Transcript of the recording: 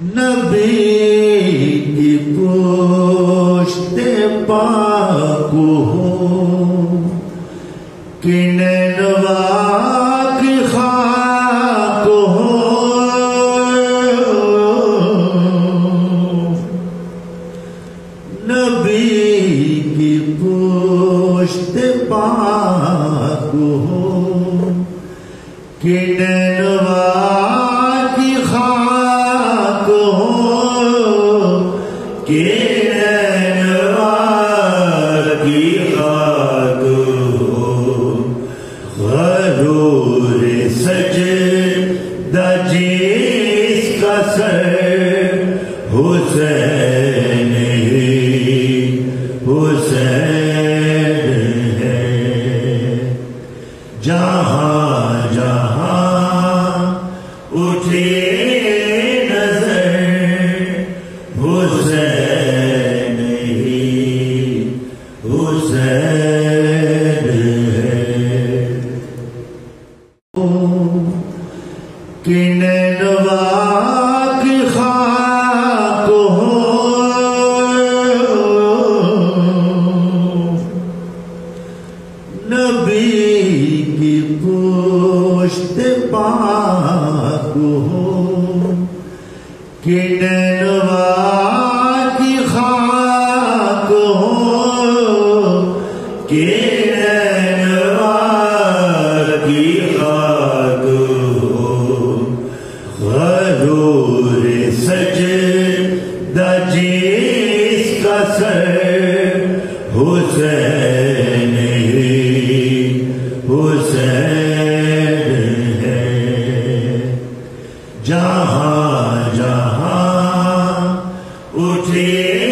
نبی کی پشت پاک ہو کہ نینوا کی خاک ہو، نبی کی پشت پاک ہو کہ نینوا کی خاک ہو، کہ نینوا کی خاک ہو، غرور سجدہ جس کا سر حسین ہے، جہاں جہاں اٹھے نظر حسین ہے، کہ نینوا کی خاک ہو، نبی کی پشت پاک ہو کہ نینوا کی خاک ہو، کہ نینوا کی خاک ہو، غرور سجدہ جس کا سر حسین ہے، جہاں جہاں اٹھے